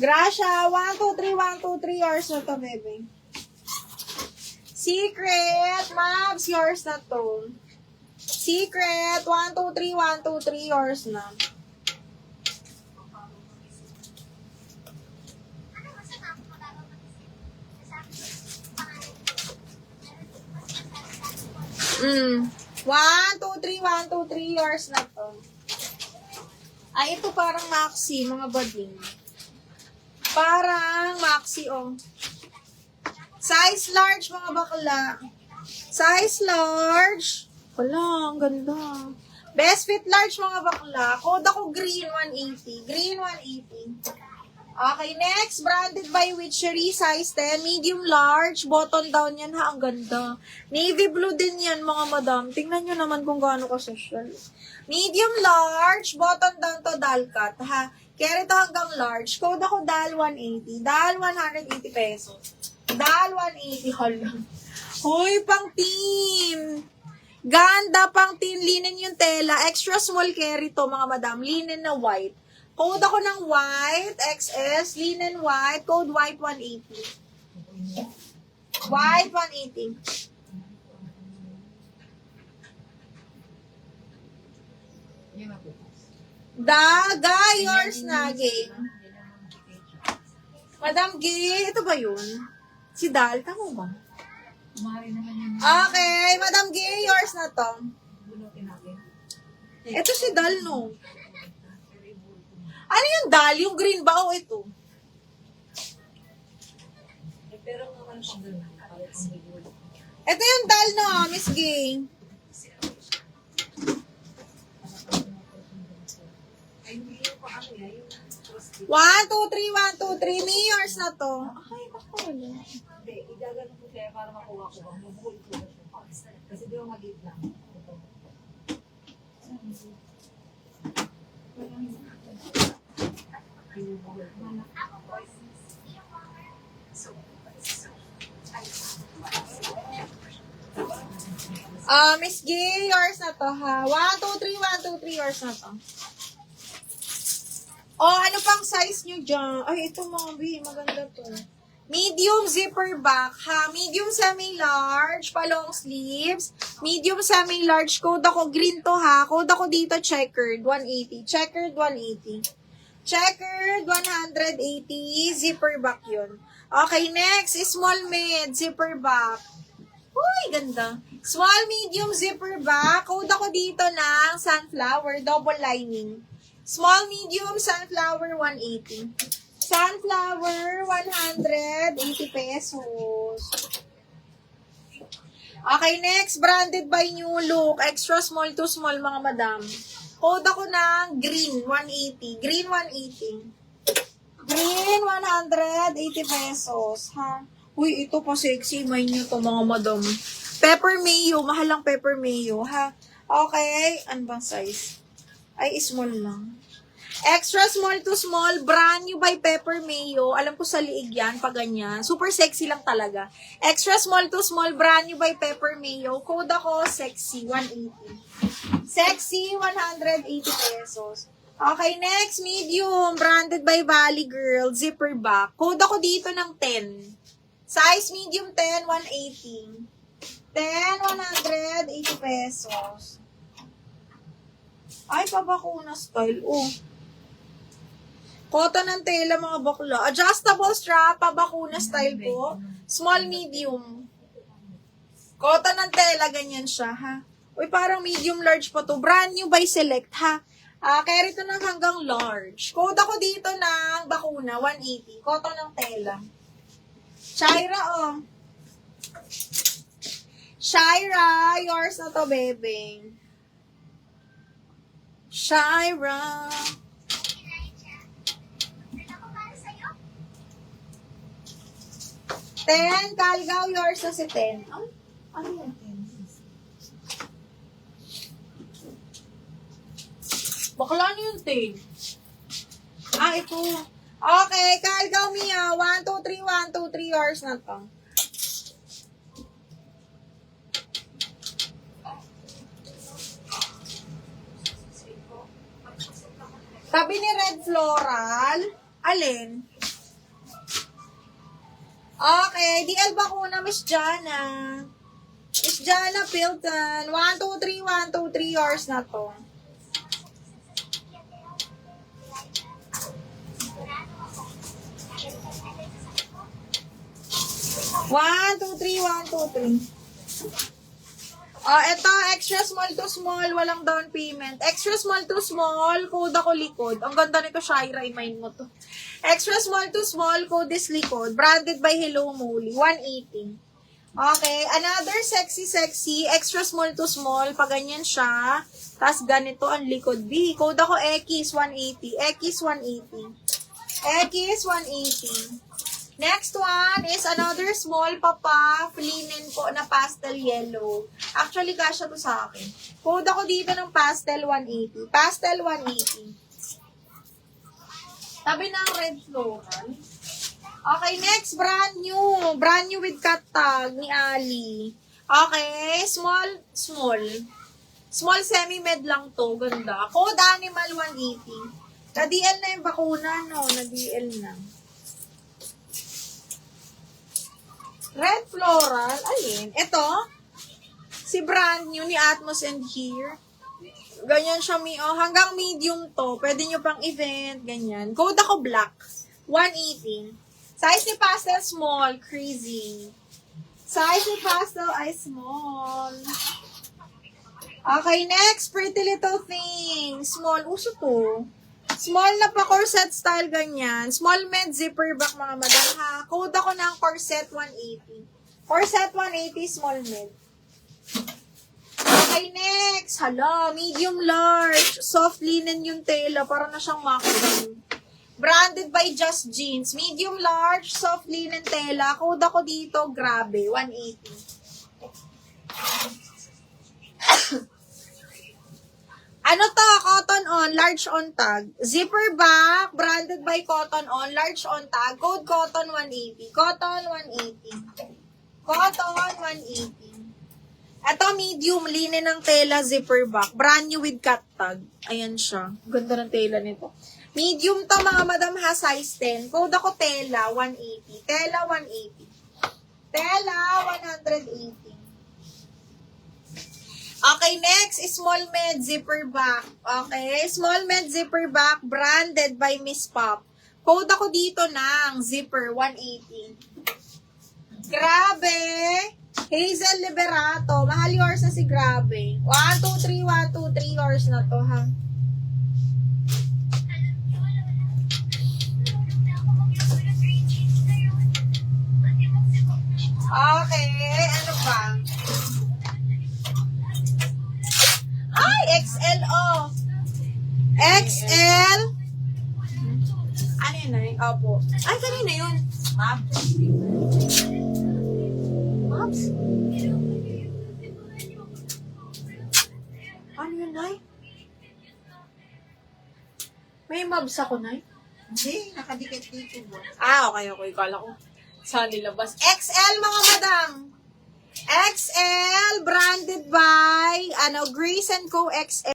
Gracia, 1, 2, 3, 1, 2, 3 yours na to, bebe. Secret, Mabs, yours na to. Secret, 1, 2, 3, 1, 2, 3 yours na. Mm. 1, 2, 3, 1, 2, 3 yours na to. Ay, ito parang maxi, mga bading. Parang maxi, oh. Size large, mga bakla. Size large. Wala, ang ganda. Best fit large, mga bakla. Code ako green 180. Green 180. Okay, next. Branded by Witchery. Size 10. Medium large. Button down yan, ha. Ang ganda. Navy blue din yan, mga madam. Tingnan nyo naman kung gaano ka-social. Medium large. Button down to Dalcat, ha. Kaya ito hanggang large. Code ako DAL 180. DAL 180 pesos. DAL 180. Hala. Hoy, pang team. Ganda pang team. Linen yung tela. Extra small carry to, mga madam. Linen na white. Code ako ng white, XS, linen white, code white 180. White 180. Daga, yours na, Gay. Madam Gay, ito ba yun? Si Dal, tama ba? Okay, Madam Gay, yours na to. Ito si Dal, no? Ano yung Dal? Yung green ba o ito? Ito yung Dal, no, Miss Gay. 1, 2, 3, 1, 2, 3. May yours na to. Ay, baka wala. Hindi, igagano ko kaya para makuha ko ba. Mabuhol ko ba siya. Kasi di ba maliit lang. Miss Gay, yours na to, ha? 1, 2, 3, 1, 2, 3, yours na to. Oh, ano pang size nyo dyan? Ay, ito mga B, maganda to. Medium zipper back, ha? Medium semi-large, pa long sleeves. Medium semi-large, code ako green to, ha? Code ako dito checkered, 180. Checkered, 180. Checkered, 180. Zipper back yun. Okay, next, small mid, zipper back. Uy, ganda. Small, medium, zipper back. Code ako dito ng sunflower, double lining. Small, medium, sunflower, 180. Sunflower, 180 pesos. Okay, next, branded by New Look. Extra small to small, mga madam. Code ako ng green, 180. Green, 180. Green, 180 pesos, ha? Uy, ito pa sexy. May nyo to, mga madam. Pepper mayo. Mahal lang pepper mayo, ha? Okay. Ano bang size? Ay, small lang. Extra small to small. Brand new by Pepper Mayo. Alam ko sa liig yan, pag ganyan. Super sexy lang talaga. Extra small to small. Brand new by Pepper Mayo. Code ako, sexy, 180. Sexy, 180 pesos. Okay, next, medium. Branded by Valley Girl. Zipper back. Code ako dito ng 10. Size medium 10, 180. 10, 180 pesos. Ay, pabakuna style. Oh. Cotton ng tela, mga bakla. Adjustable strap, pabakuna style po. Small, medium. Cotton ng tela, ganyan siya, ha? Uy, parang medium large pa to. Brand new by Select, ha? Kaya rito ng hanggang large. Code ako dito ng bakuna, 180. Cotton ng tela. Shaira, oh. Shaira, yours na to, bebe. Shaira. 10, Calgaw, yours na si 10. Ano yung 10? Bakla ano yung 10? Ito. Okay, Calgaw, Mia. 1, 2, 3, 1, 2, 3 yours na to. Sabi ni Red Floral, alin? Okay, DL Bakuna, Miss Jana. Miss Jana Pilton. 1, 2, 3, 1, 2, 3 yours na to. One, two, three, 1, 2, 3. Ito, extra small to small, walang down payment. Extra small to small, code ako likod. Ang ganda nito, Shaira, i-mind mo to. Extra small to small, code is likod. Branded by Hello Molly, 180. Okay, another sexy, extra small to small, pag ganyan siya. Tapos ganito ang likod. B, code ako X, 180. X, 180. X, 180. Next one is another small papa linen po na pastel yellow. Actually, kasya to sa akin. Code ako dito ng pastel 180. Pastel 180. Tabi ng red floral. Okay, next, brand new. Brand new with cut tag ni Ali. Okay, small. Small semi-med lang to. Ganda. Code animal 180. Na-DL na yung bakuna, no? Na-DL na. Red floral, alin? Ito, si brand new ni Atmos and Here. Ganyan siya, hanggang medium to. Pwede nyo pang event, ganyan. Code ako black, 180. Size ni pastel, small, crazy. Size ni pastel ay small. Okay, next, pretty little thing. Small, uso to. Small na pa corset style, ganyan. Small med zipper back, mga madam, ha. Code ako ng corset 180. Corset 180, small med. Okay, next. Hala, medium large. Soft linen yung tela. Para na siyang macrame. Branded by Just Jeans. Medium large, soft linen tela. Code ako dito, grabe, 180. Ano to? Cotton on, large on tag. Zipper back, branded by Cotton on, large on tag. Code Cotton 180. Cotton 180. Cotton 180. Ito, medium, linen ng tela, zipper back. Brand new with cut tag. Ayan siya. Ganda ng tela nito. Medium to, mga madam, ha, size 10. Code ako tela 180. Tela 180. Tela 180. Okay, next, small med zipper back. Okay, small med zipper back, branded by Miss Pop. Code ako dito ng zipper 180. Grabe! Hazel Liberato. Mahal yours na si Grabe. 1, 2, 3, 1, 2, 3 yours na to, ha? Okay, ano ba? Ay, XL, oh. XL. Ano yun, ay? Opo. Ay, kanina yun. Mabs? Ano yun, Nay? May mabs ako, Nay? Hindi, nakadikit dito mo. Okay. Kala ko. Saan nilabas? XL, mga madam. XL, branded by, Grace & Co. XL.